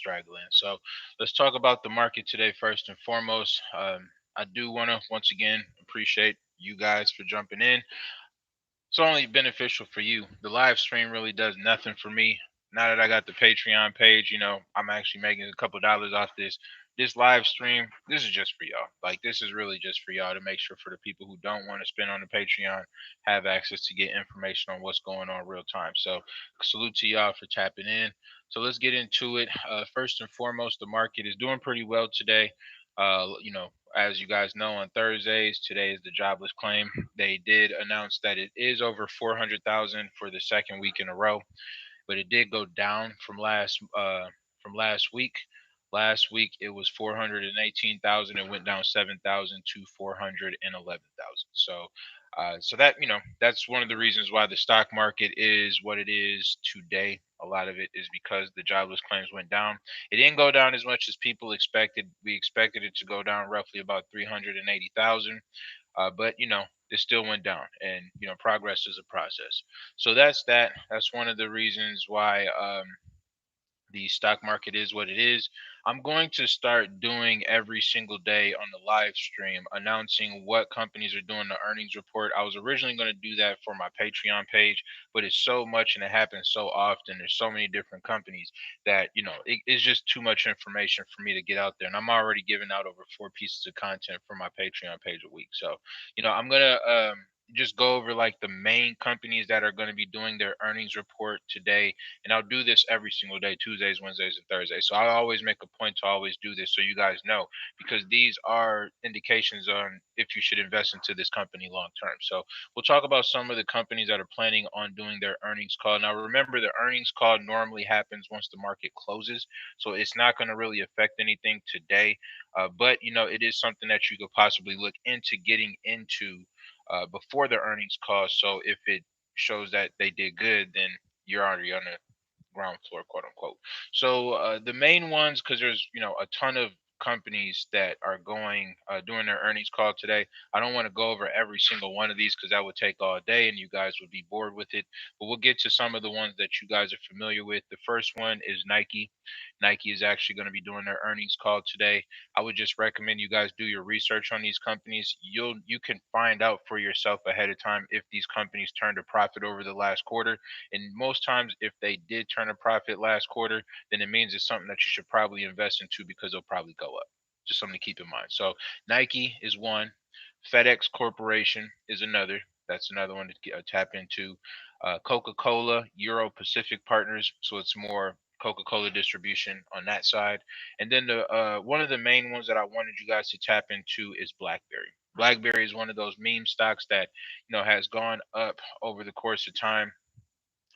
straggle in. So let's talk about the market today first and foremost. I do want to once again appreciate you guys for jumping in. It's only beneficial for you. The live stream really does nothing for me. Now that I got the Patreon page, I'm actually making a couple dollars off this. This live stream, this is just for y'all. Like, this is really just for y'all to make sure for the people who don't want to spend on the Patreon have access to get information on what's going on real time. So salute to y'all for tapping in. So let's get into it. First and foremost, the market is doing pretty well today. As you guys know, on Thursdays, today is the jobless claim. They did announce that it is over 400,000 for the second week in a row, but it did go down from last week. Last week it was 418,000. It went down 7,000 to 411,000. So that that's one of the reasons why the stock market is what it is today. A lot of it is because the jobless claims went down. It didn't go down as much as people expected. We expected it to go down roughly about 380,000, but it still went down, and progress is a process. So that's that. That's one of the reasons why the stock market is what it is. I'm going to start doing every single day on the live stream announcing what companies are doing the earnings report. I was originally going to do that for my Patreon page, but it's so much and it happens so often. There's so many different companies that, it's just too much information for me to get out there. And I'm already giving out over 4 pieces of content for my Patreon page a week. So, I'm going to just go over like the main companies that are going to be doing their earnings report today, and I'll do this every single day, Tuesdays, Wednesdays, and Thursdays. So I always make a point to always do this so you guys know, because these are indications on if you should invest into this company long term. So we'll talk about some of the companies that are planning on doing their earnings call. Now remember, the earnings call normally happens once the market closes, so it's not going to really affect anything today. But it is something that you could possibly look into getting into before the earnings call. So if it shows that they did good, then you're already on the ground floor, quote unquote. So the main ones, because there's a ton of companies that are going doing their earnings call today. I don't want to go over every single one of these because that would take all day and you guys would be bored with it. But we'll get to some of the ones that you guys are familiar with. The first one is Nike. Nike is actually going to be doing their earnings call today. I would just recommend you guys do your research on these companies. You can find out for yourself ahead of time if these companies turned a profit over the last quarter. And most times, if they did turn a profit last quarter, then it means it's something that you should probably invest into because they'll probably go up. Just something to keep in mind. So Nike is one. FedEx Corporation is another. That's another one to tap into. Coca-Cola, Euro Pacific Partners. So it's more Coca-Cola distribution on that side. And then the one of the main ones that I wanted you guys to tap into is BlackBerry. BlackBerry is one of those meme stocks that has gone up over the course of time.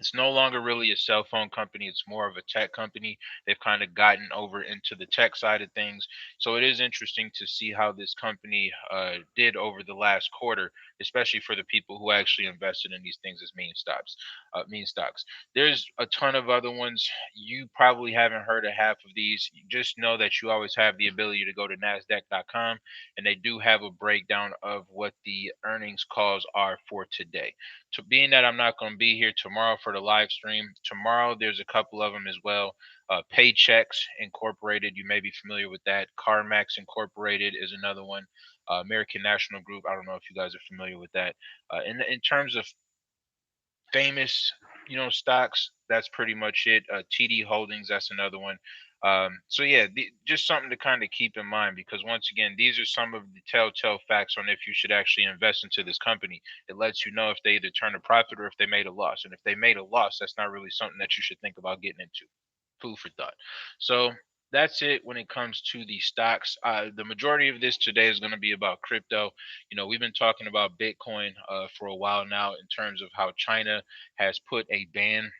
It's no longer really a cell phone company. It's more of a tech company. They've kind of gotten over into the tech side of things. So it is interesting to see how this company did over the last quarter, especially for the people who actually invested in these things as meme stocks. Meme stocks. There's a ton of other ones. You probably haven't heard of half of these. You just know that you always have the ability to go to Nasdaq.com, and they do have a breakdown of what the earnings calls are for today. To being that I'm not going to be here tomorrow for the live stream, tomorrow there's a couple of them as well. Paychecks Incorporated, you may be familiar with that. CarMax Incorporated is another one. American National Group, I don't know if you guys are familiar with that. In terms of famous, stocks, that's pretty much it. TD Holdings, that's another one. So yeah, just something to kind of keep in mind, because once again, these are some of the telltale facts on if you should actually invest into this company. It lets you know if they either turn a profit or if they made a loss. And if they made a loss, that's not really something that you should think about getting into. Food for thought. So that's it when it comes to the stocks. The majority of this today is going to be about crypto. We've been talking about Bitcoin for a while now, in terms of how China has put a ban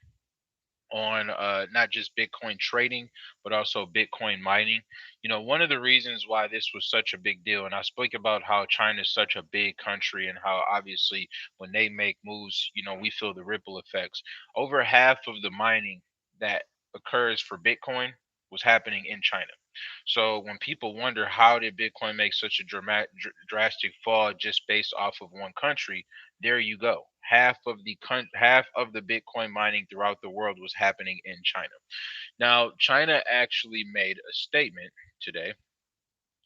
on not just Bitcoin trading, but also Bitcoin mining. One of the reasons why this was such a big deal, and I spoke about how China is such a big country and how obviously when they make moves, we feel the ripple effects. Over half of the mining that occurs for Bitcoin was happening in China. So when people wonder how did Bitcoin make such a drastic fall just based off of one country, there you go. Half of the Bitcoin mining throughout the world was happening in China. Now, China actually made a statement today,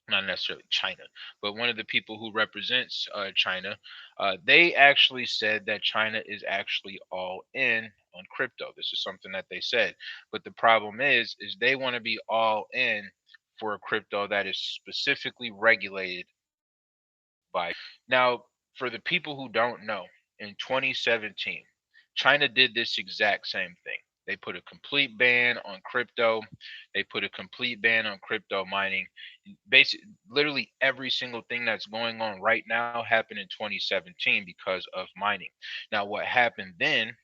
not necessarily China, but one of the people who represents China, they actually said that China is actually all in on crypto. This is something that they said, but the problem is they want to be all in for a crypto that is specifically regulated by. Now, for the people who don't know, in 2017, China did this exact same thing. They put a complete ban on crypto. They put a complete ban on crypto mining. Basic, literally every single thing that's going on right now happened in 2017 because of mining. Now, what happened then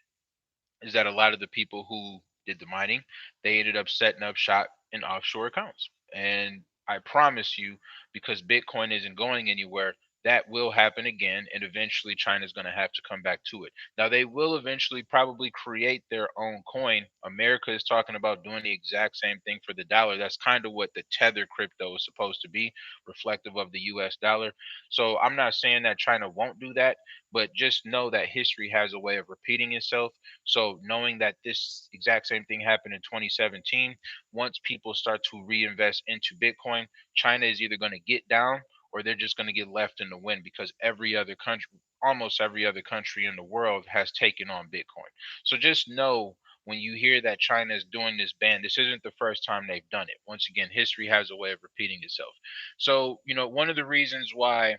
is that a lot of the people who did the mining, they ended up setting up shop in offshore accounts. And I promise you, because Bitcoin isn't going anywhere, that will happen again. And eventually China's going to have to come back to it. Now, they will eventually probably create their own coin. America is talking about doing the exact same thing for the dollar. That's kind of what the Tether crypto is supposed to be, reflective of the US dollar. So I'm not saying that China won't do that, but just know that history has a way of repeating itself. So knowing that this exact same thing happened in 2017, once people start to reinvest into Bitcoin, China is either going to get down or they're just going to get left in the wind because every other country, almost every other country in the world has taken on Bitcoin. So just know when you hear that China is doing this ban, this isn't the first time they've done it. Once again, history has a way of repeating itself. So, one of the reasons why,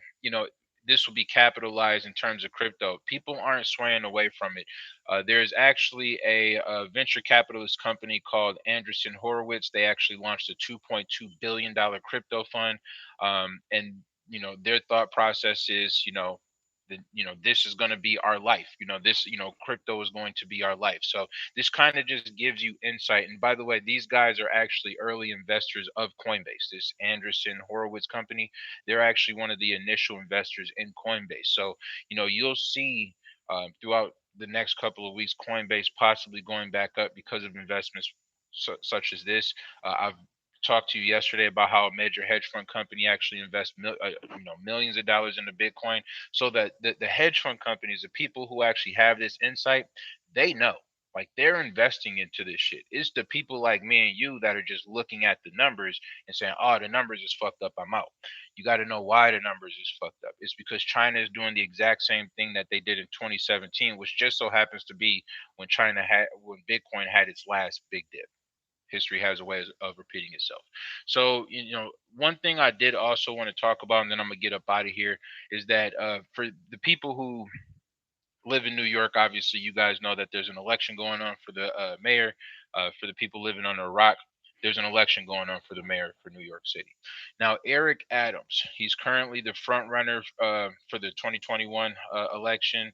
this will be capitalized in terms of crypto, people aren't swaying away from it. There's actually a venture capitalist company called Andreessen Horowitz. They actually launched a $2.2 billion crypto fund. And, their thought process is, this is going to be our life. Crypto is going to be our life. So this kind of just gives you insight. And by the way, these guys are actually early investors of Coinbase. This Andreessen Horowitz company, they're actually one of the initial investors in Coinbase. So, you'll see throughout the next couple of weeks, Coinbase possibly going back up because of investments such as this. I've talked to you yesterday about how a major hedge fund company actually invests millions of dollars into Bitcoin. So that the hedge fund companies, the people who actually have this insight, they know. Like they're investing into this shit. It's the people like me and you that are just looking at the numbers and saying, "Oh, the numbers is fucked up. I'm out." You got to know why the numbers is fucked up. It's because China is doing the exact same thing that they did in 2017, which just so happens to be when Bitcoin had its last big dip. History has a way of repeating itself. So, one thing I did also want to talk about, and then I'm gonna get up out of here, is that for the people who live in New York, obviously you guys know that there's an election going on for the mayor. For the people living under a rock, there's an election going on for the mayor for New York City. Now, Eric Adams, he's currently the front runner for the 2021 election.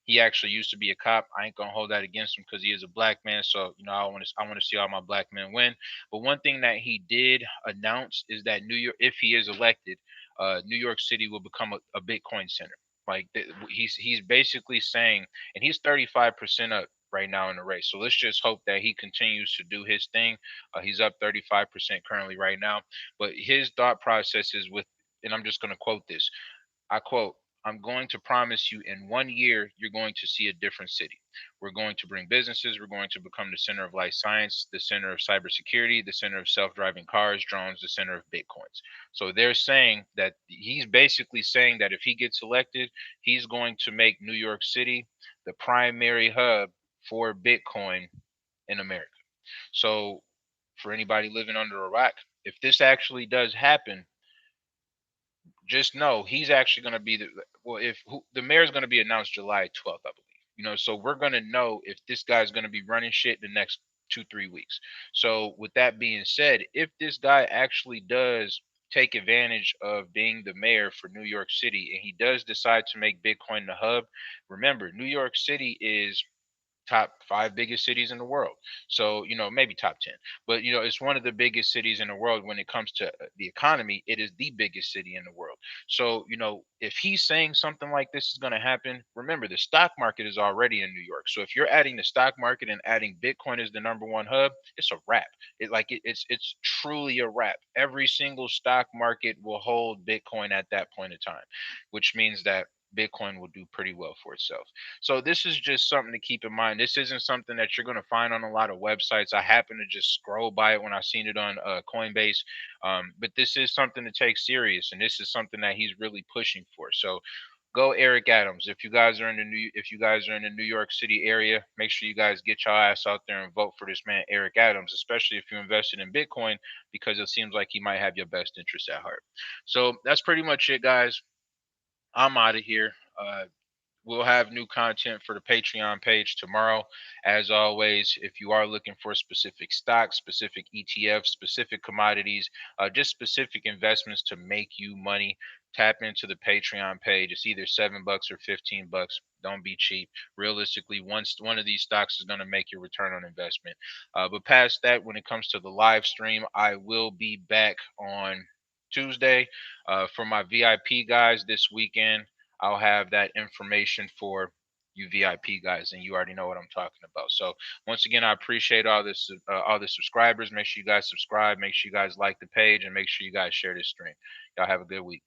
He actually used to be a cop. I ain't gonna hold that against him because he is a black man. So I want to see all my black men win. But one thing that he did announce is that New York, if he is elected, New York City will become a Bitcoin center. Like he's basically saying, and he's 35% up right now in the race. So let's just hope that he continues to do his thing. He's up 35% currently right now. But his thought process is and I'm just going to quote this. I quote, "I'm going to promise you in 1 year, you're going to see a different city. We're going to bring businesses. We're going to become the center of life science, the center of cybersecurity, the center of self-driving cars, drones, the center of Bitcoins." So they're saying that he's basically saying that if he gets elected, he's going to make New York City the primary hub for Bitcoin in America. So for anybody living under a rock, if this actually does happen, just know he's actually going to be the mayor is going to be announced July 12th, I believe. So we're going to know if this guy's going to be running shit the next 2-3 weeks. So with that being said, if this guy actually does take advantage of being the mayor for New York City and he does decide to make Bitcoin the hub, remember New York City is top 5 biggest cities in the world. So, maybe top 10. But, it's one of the biggest cities in the world when it comes to the economy. It is the biggest city in the world. So, if he's saying something like this is going to happen, remember the stock market is already in New York. So if you're adding the stock market and adding Bitcoin as the number one hub, it's a wrap. It's truly a wrap. Every single stock market will hold Bitcoin at that point in time, which means that Bitcoin will do pretty well for itself. So this is just something to keep in mind. This isn't something that you're going to find on a lot of websites. I happen to just scroll by it when I seen it on Coinbase, but this is something to take serious, and this is something that he's really pushing for. So go Eric Adams. If you guys are in the New York City area, make sure you guys get your ass out there and vote for this man Eric Adams, especially if you invested in Bitcoin, because it seems like he might have your best interest at heart. So that's pretty much it, guys. I'm out of here. We'll have new content for the Patreon page tomorrow. As always, if you are looking for specific stocks, specific ETFs, specific commodities, just specific investments to make you money, tap into the Patreon page. It's either $7 or $15. Don't be cheap. Realistically, once one of these stocks is going to make your return on investment. But past that, when it comes to the live stream, I will be back on Tuesday for my VIP guys this weekend. I'll have that information for you VIP guys, and you already know what I'm talking about. So once again, I appreciate all the subscribers. Make sure you guys subscribe. Make sure you guys like the page, and make sure you guys share this stream. Y'all have a good week.